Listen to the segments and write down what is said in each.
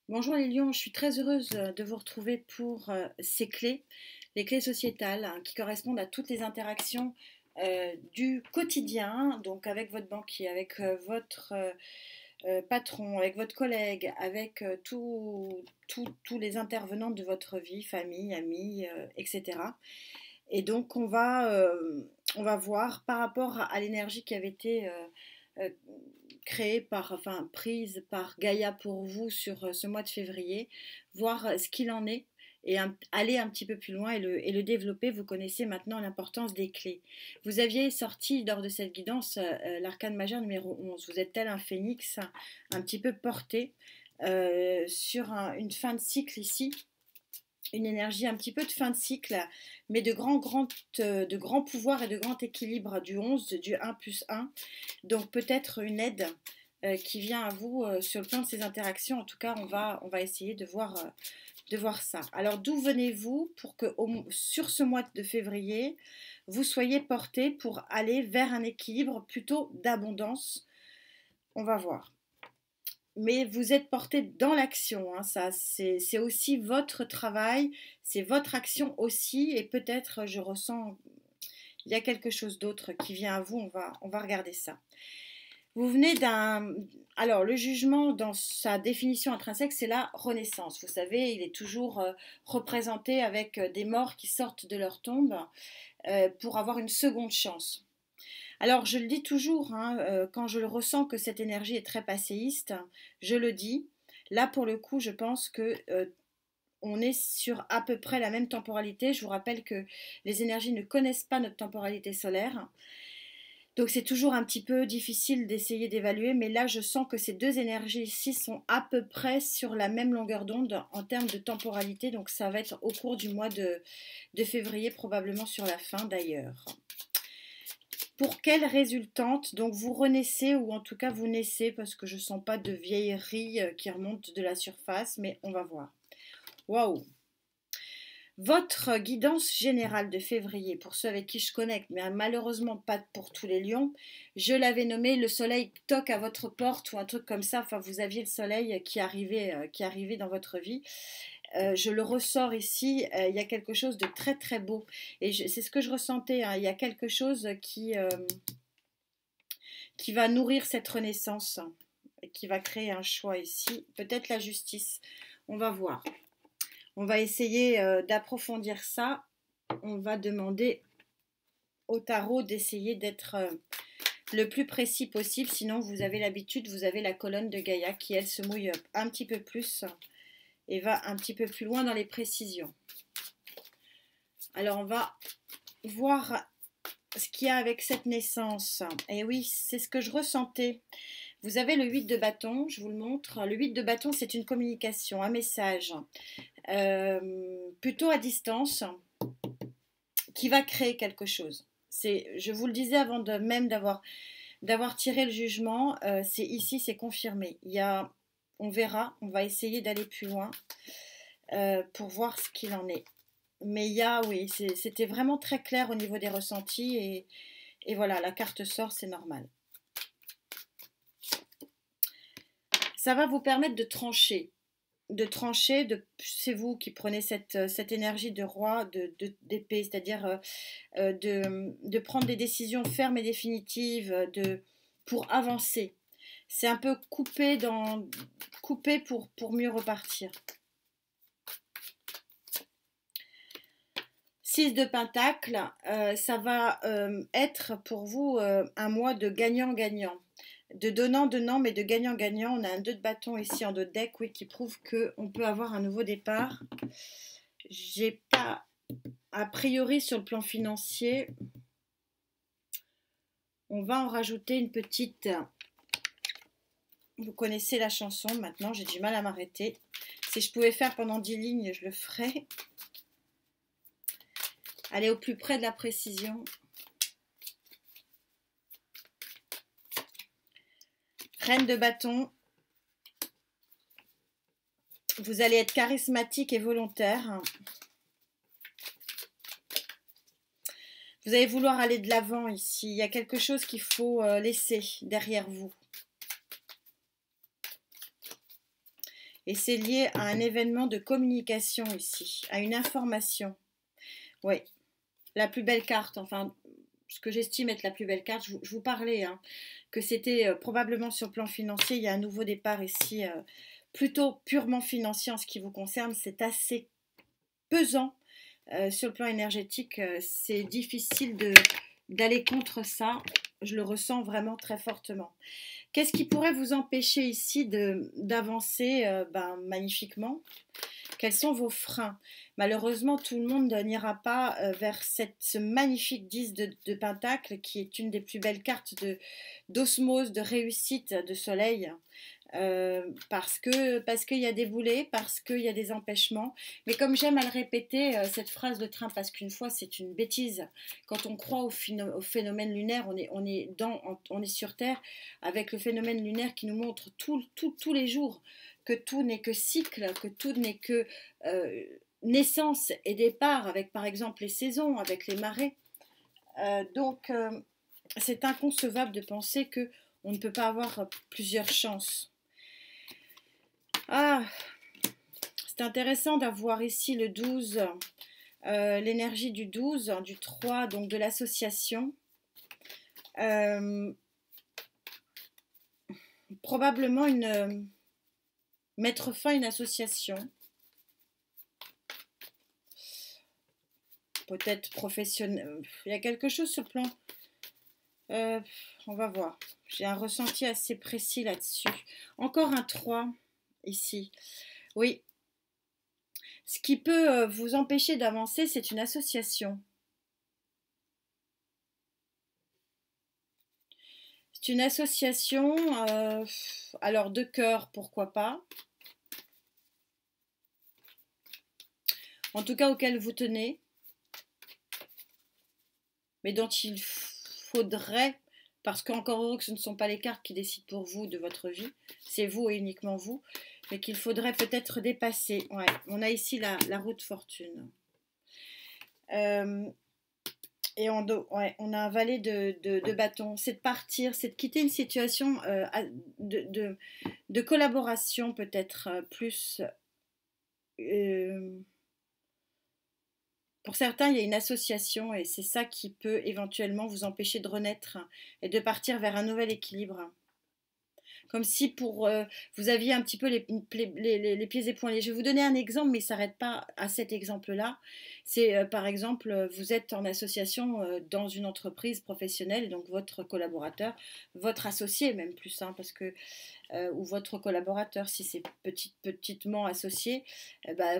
Bonjour les lions, je suis très heureuse de vous retrouver pour ces clés, les clés sociétales qui correspondent à toutes les interactions du quotidien, donc avec votre banquier, avec votre patron, avec votre collègue, avec tous les intervenants de votre vie, famille, amis, etc. Et donc on va voir par rapport à l'énergie qui avait été euh, créée enfin prise par Gaïa pour vous sur ce mois de février, voir ce qu'il en est et aller un petit peu plus loin et le développer. Vous connaissez maintenant l'importance des clés. Vous aviez sorti lors de cette guidance l'arcane majeur numéro 11. Vous êtes tel un phénix, un petit peu porté sur une fin de cycle ici, une énergie un petit peu de fin de cycle, mais de grands pouvoirs et de grand équilibre du 11, du 1 plus 1. Donc peut-être une aide qui vient à vous sur le plan de ces interactions. En tout cas, on va essayer de voir ça. Alors d'où venez-vous pour que sur ce mois de février, vous soyez porté pour aller vers un équilibre plutôt d'abondance? On va voir, mais vous êtes porté dans l'action, hein, ça c'est aussi votre travail, c'est votre action aussi, et peut-être je ressens il y a quelque chose d'autre qui vient à vous, on va regarder ça. Vous venez d'un... Alors, le jugement, dans sa définition intrinsèque, c'est la renaissance. Vous savez, il est toujours représenté avec des morts qui sortent de leur tombe pour avoir une seconde chance. Alors, je le dis toujours, hein, quand je le ressens que cette énergie est très passéiste, je le dis. Là, pour le coup, je pense que on est sur à peu près la même temporalité. Je vous rappelle que les énergies ne connaissent pas notre temporalité solaire. Donc, c'est toujours un petit peu difficile d'essayer d'évaluer. Mais là, je sens que ces deux énergies ici sont à peu près sur la même longueur d'onde en termes de temporalité. Donc, ça va être au cours du mois de février, probablement sur la fin d'ailleurs. Pour quelle résultante donc vous renaissez, ou en tout cas vous naissez, parce que je ne sens pas de vieillerie qui remonte de la surface, mais on va voir. Waouh! Votre guidance générale de février, pour ceux avec qui je connecte, mais malheureusement pas pour tous les lions, je l'avais nommé le soleil toque à votre porte ou un truc comme ça. Enfin, vous aviez le soleil qui arrivait dans votre vie. Je le ressors ici, il y a quelque chose de très très beau. Et c'est ce que je ressentais, hein. Il y a quelque chose qui va nourrir cette renaissance et qui va créer un choix ici. Peut-être la justice. On va voir. On va essayer d'approfondir ça. On va demander au tarot d'essayer d'être le plus précis possible. Sinon, vous avez l'habitude, vous avez la colonne de Gaïa qui, elle, se mouille un petit peu plus et va un petit peu plus loin dans les précisions. Alors, on va voir ce qu'il y a avec cette naissance. Et oui, c'est ce que je ressentais. Vous avez le 8 de bâton, je vous le montre. Le 8 de bâton, c'est une communication, un message, plutôt à distance, qui va créer quelque chose. Je vous le disais avant de même d'avoir tiré le jugement, c'est ici, c'est confirmé. On verra, on va essayer d'aller plus loin pour voir ce qu'il en est. Mais oui, c'était vraiment très clair au niveau des ressentis et voilà, la carte sort, c'est normal. Ça va vous permettre de trancher. C'est vous qui prenez cette énergie de roi, d'épée, c'est-à-dire de prendre des décisions fermes et définitives pour avancer. C'est un peu couper pour mieux repartir. 6 de Pentacle, ça va être pour vous un mois de gagnant-gagnant. De donnant-donnant, mais de gagnant-gagnant. On a un 2 de bâton ici en 2 de deck, oui, qui prouve qu'on peut avoir un nouveau départ. J'ai pas, a priori, sur le plan financier, on va en rajouter une petite. Vous connaissez la chanson, maintenant j'ai du mal à m'arrêter. Si je pouvais faire pendant 10 lignes, je le ferais. Aller au plus près de la précision. Reine de bâton. Vous allez être charismatique et volontaire. Vous allez vouloir aller de l'avant ici. Il y a quelque chose qu'il faut laisser derrière vous. Et c'est lié à un événement de communication ici, à une information. Oui, la plus belle carte, enfin, ce que j'estime être la plus belle carte, je vous parlais, hein, que c'était probablement sur le plan financier, il y a un nouveau départ ici, plutôt purement financier en ce qui vous concerne, c'est assez pesant sur le plan énergétique, c'est difficile d'aller contre ça, je le ressens vraiment très fortement. Qu'est-ce qui pourrait vous empêcher ici d'avancer magnifiquement? Quels sont vos freins? Malheureusement, tout le monde n'ira pas vers ce magnifique 10 de Pentacle qui est une des plus belles cartes d'osmose, de réussite, de soleil. Parce qu'il y a des boulets, parce qu'il y a des empêchements. Mais comme j'aime à le répéter, cette phrase de train parce qu'une fois, c'est une bêtise. Quand on croit au phénomène lunaire, on est sur Terre avec le phénomène lunaire qui nous montre tous les jours que tout n'est que cycle, que tout n'est que naissance et départ, avec par exemple les saisons, avec les marées. C'est inconcevable de penser que on ne peut pas avoir plusieurs chances. Ah, c'est intéressant d'avoir ici le 12, l'énergie du 12, du 3, donc de l'association. Probablement mettre fin à une association. Peut-être professionnel. Il y a quelque chose sur le plan. On va voir. J'ai un ressenti assez précis là-dessus. Encore un 3 ici. Oui. Ce qui peut vous empêcher d'avancer, c'est une association. C'est une association, alors de cœur, pourquoi pas. En tout cas, auquel vous tenez. Mais dont il faudrait, parce qu'encore heureux que ce ne sont pas les cartes qui décident pour vous de votre vie, c'est vous et uniquement vous, mais qu'il faudrait peut-être dépasser. Ouais, on a ici la roue de fortune. Et on a un valet de bâton. C'est de partir, c'est de quitter une situation de collaboration peut-être plus. Pour certains, il y a une association et c'est ça qui peut éventuellement vous empêcher de renaître et de partir vers un nouvel équilibre. Comme si vous aviez un petit peu les pieds et poings liés. Je vais vous donner un exemple, mais il ne s'arrête pas à cet exemple-là. C'est par exemple, vous êtes en association dans une entreprise professionnelle, et donc votre collaborateur, votre associé même plus, hein, parce que ou votre collaborateur, si c'est petitement associé,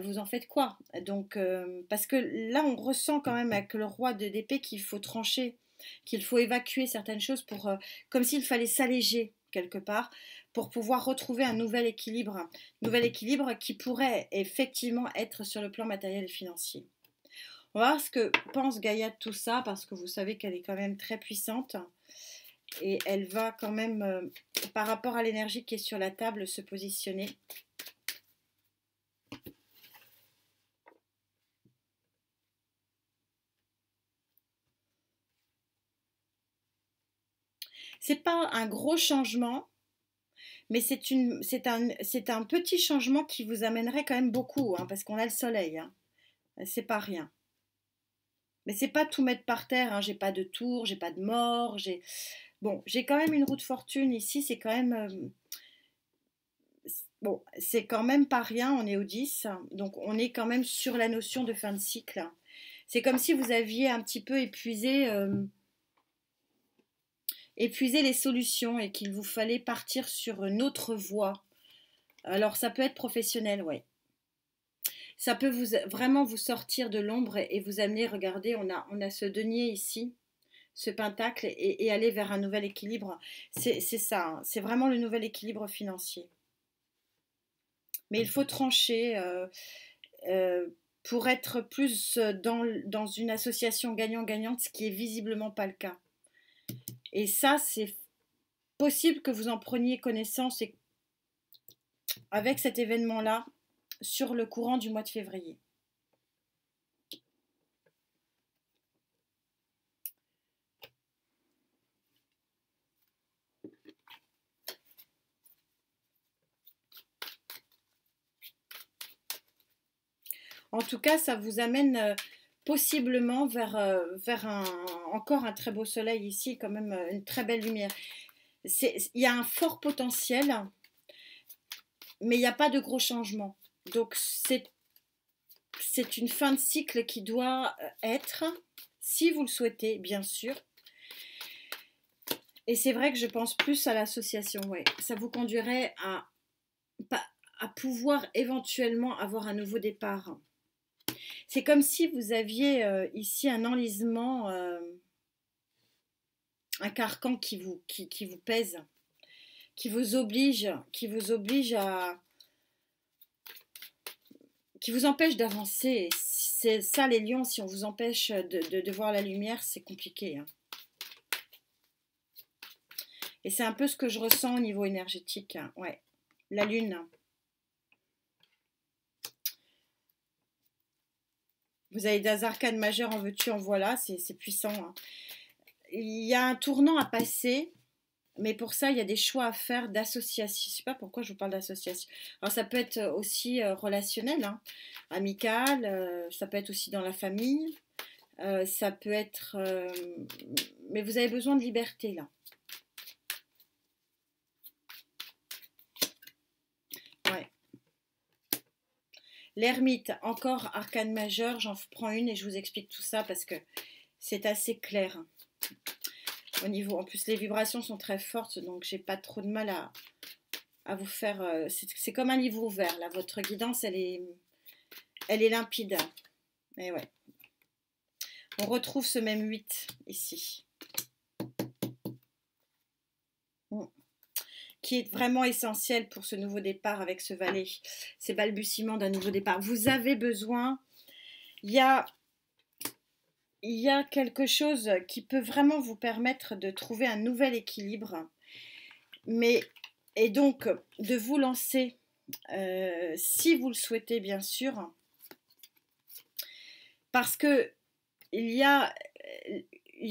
vous en faites quoi? Donc, parce que là, on ressent quand même avec le roi d'épée qu'il faut trancher, qu'il faut évacuer certaines choses comme s'il fallait s'alléger quelque part pour pouvoir retrouver un nouvel équilibre qui pourrait effectivement être sur le plan matériel et financier. On va voir ce que pense Gaïa de tout ça, parce que vous savez qu'elle est quand même très puissante et elle va quand même, par rapport à l'énergie qui est sur la table, se positionner. C'est pas un gros changement, mais c'est un petit changement qui vous amènerait quand même beaucoup, hein, parce qu'on a le soleil, hein. C'est pas rien. Mais c'est pas tout mettre par terre, hein. J'ai pas de tour, j'ai pas de mort, j'ai quand même une roue de fortune ici, c'est quand même c'est quand même pas rien, on est au 10, donc on est quand même sur la notion de fin de cycle. C'est comme si vous aviez un petit peu épuisé les solutions et qu'il vous fallait partir sur une autre voie. Alors ça peut être professionnel, ouais. Ça peut vraiment vous sortir de l'ombre et vous amener, regardez, on a ce denier ici, ce pentacle, et aller vers un nouvel équilibre. C'est ça, hein, c'est vraiment le nouvel équilibre financier. Mais il faut trancher pour être plus dans une association gagnant-gagnante, ce qui est visiblement pas le cas. Et ça, c'est possible que vous en preniez connaissance avec cet événement-là sur le courant du mois de février. En tout cas, ça vous amène possiblement vers encore un très beau soleil ici, quand même une très belle lumière. Il y a un fort potentiel, mais il n'y a pas de gros changements. Donc c'est une fin de cycle qui doit être, si vous le souhaitez, bien sûr. Et c'est vrai que je pense plus à l'association, ouais. Ça vous conduirait à pouvoir éventuellement avoir un nouveau départ. C'est comme si vous aviez ici un enlisement, un carcan qui vous pèse, qui vous oblige à... qui vous empêche d'avancer. C'est ça les lions, si on vous empêche de voir la lumière, c'est compliqué. Hein. Et c'est un peu ce que je ressens au niveau énergétique. Hein. Ouais, la lune. Vous avez des arcanes majeures en veux-tu, en voilà, c'est puissant. Hein. Il y a un tournant à passer, mais pour ça, il y a des choix à faire d'association. Je ne sais pas pourquoi je vous parle d'association. Alors, ça peut être aussi relationnel, hein, amical, ça peut être aussi dans la famille, ça peut être... mais vous avez besoin de liberté, là. Ouais. L'ermite, encore arcane majeur, j'en prends une et je vous explique tout ça parce que c'est assez clair. Au niveau, en plus, les vibrations sont très fortes, donc j'ai pas trop de mal à vous faire... c'est comme un livre ouvert, là. Votre guidance, elle est limpide. Et ouais. On retrouve ce même 8 ici. Qui est vraiment essentiel pour ce nouveau départ avec ce valet. Ces balbutiements d'un nouveau départ. Vous avez besoin... Il y a quelque chose qui peut vraiment vous permettre de trouver un nouvel équilibre. Et donc, de vous lancer, si vous le souhaitez, bien sûr. Parce que il y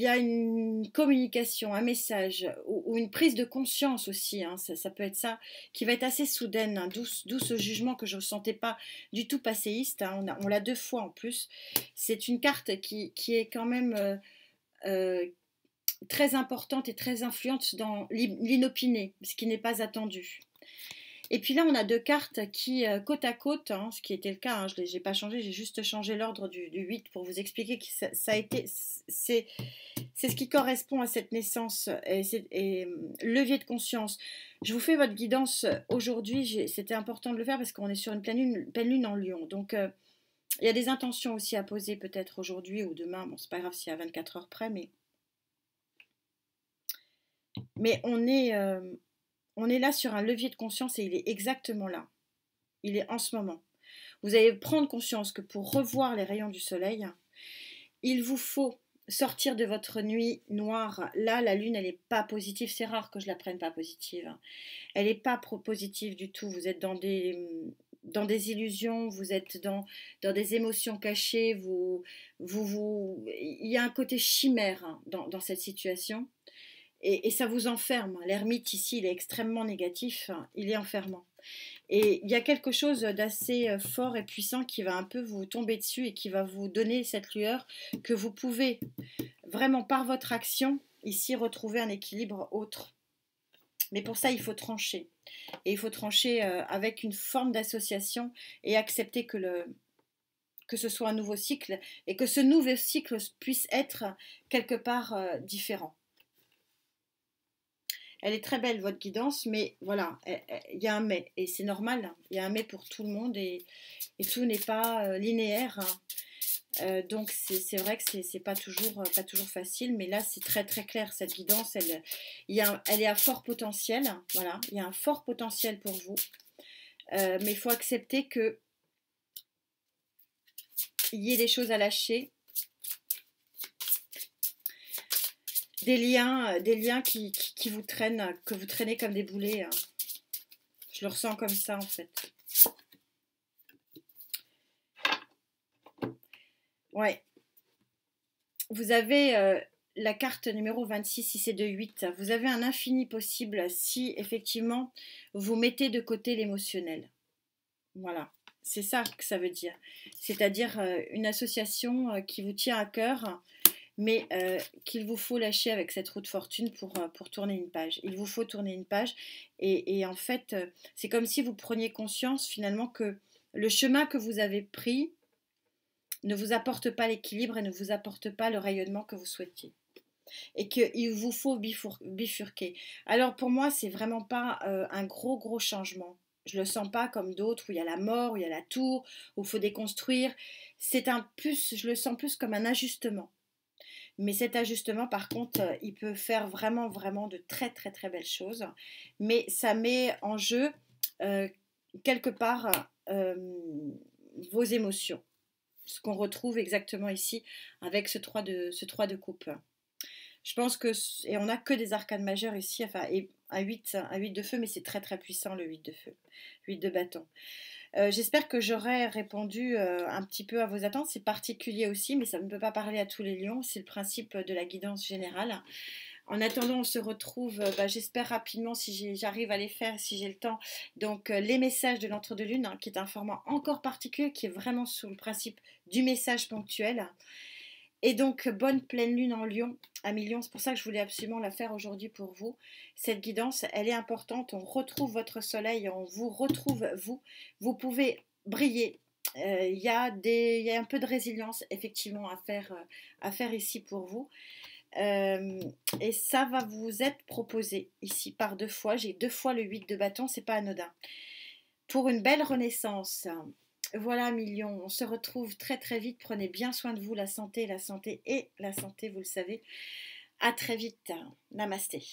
a une communication, un message ou une prise de conscience aussi, hein, ça peut être ça, qui va être assez soudaine, hein, d'où ce jugement que je ne ressentais pas du tout passéiste, hein, on l'a 2 fois en plus. C'est une carte qui est quand même très importante et très influente dans l'inopiné, ce qui n'est pas attendu. Et puis là, on a 2 cartes qui, côte à côte, hein, ce qui était le cas, hein, je n'ai pas changé, j'ai juste changé l'ordre du 8 pour vous expliquer que ça a été, c'est ce qui correspond à cette naissance et levier de conscience. Je vous fais votre guidance aujourd'hui, c'était important de le faire parce qu'on est sur une pleine lune en Lion. Donc, il y a des intentions aussi à poser peut-être aujourd'hui ou demain, bon, c'est pas grave s'il y a 24 heures près, mais on est là sur un levier de conscience et il est exactement là. Il est en ce moment. Vous allez prendre conscience que pour revoir les rayons du soleil, il vous faut sortir de votre nuit noire. Là, la lune, elle n'est pas positive. C'est rare que je la prenne pas positive. Elle n'est pas positive du tout. Vous êtes dans des illusions, vous êtes dans des émotions cachées. Il y a un côté chimère, hein, dans cette situation. Et ça vous enferme. L'ermite ici, il est extrêmement négatif, il est enfermant. Et il y a quelque chose d'assez fort et puissant qui va un peu vous tomber dessus et qui va vous donner cette lueur que vous pouvez vraiment par votre action ici retrouver un équilibre autre. Mais pour ça, il faut trancher. Et il faut trancher avec une forme d'association et accepter que ce soit un nouveau cycle et que ce nouveau cycle puisse être quelque part différent. Elle est très belle, votre guidance, mais voilà, il y a un mais, et c'est normal, il y a un mais pour tout le monde, et tout n'est pas linéaire. Donc c'est vrai que c'est pas toujours facile, mais là c'est très très clair, cette guidance, elle est à fort potentiel, voilà, il y a un fort potentiel pour vous, mais il faut accepter que il y ait des choses à lâcher, des liens qui vous traînent, que vous traînez comme des boulets. Hein. Je le ressens comme ça en fait. Ouais. Vous avez la carte numéro 26, si c'est de 8. Vous avez un infini possible si effectivement vous mettez de côté l'émotionnel. Voilà. C'est ça que ça veut dire. C'est-à-dire une association qui vous tient à cœur, mais qu'il vous faut lâcher avec cette roue de fortune pour tourner une page. Il vous faut tourner une page et en fait, c'est comme si vous preniez conscience finalement que le chemin que vous avez pris ne vous apporte pas l'équilibre et ne vous apporte pas le rayonnement que vous souhaitiez. Et qu'il vous faut bifurquer. Alors pour moi, c'est vraiment pas un gros changement. Je le sens pas comme d'autres où il y a la mort, où il y a la tour, où il faut déconstruire. C'est un plus, je le sens plus comme un ajustement. Mais cet ajustement, par contre, il peut faire vraiment de très belles choses. Mais ça met en jeu euh, quelque part vos émotions. Ce qu'on retrouve exactement ici avec ce 3 de coupe. Je pense que, et on n'a que des arcanes majeures ici, enfin, et un 8 de feu, mais c'est très puissant le 8 de feu, 8 de bâton. J'espère que j'aurai répondu un petit peu à vos attentes. C'est particulier aussi, mais ça ne peut pas parler à tous les lions. C'est le principe de la guidance générale. En attendant, on se retrouve, j'espère rapidement si j'arrive à les faire, si j'ai le temps. Donc, les messages de l'entre-deux-lunes, hein, qui est un format encore particulier, qui est vraiment sur le principe du message ponctuel. Et donc, bonne pleine lune en Lion à Million. C'est pour ça que je voulais absolument la faire aujourd'hui pour vous. Cette guidance, elle est importante. On retrouve votre soleil, on vous retrouve vous. Vous pouvez briller. Il y a un peu de résilience effectivement à faire ici pour vous. Et ça va vous être proposé ici par 2 fois. J'ai 2 fois le 8 de bâton, c'est pas anodin. Pour une belle renaissance. Voilà, Million, on se retrouve très vite. Prenez bien soin de vous, la santé, vous le savez. À très vite. Namasté.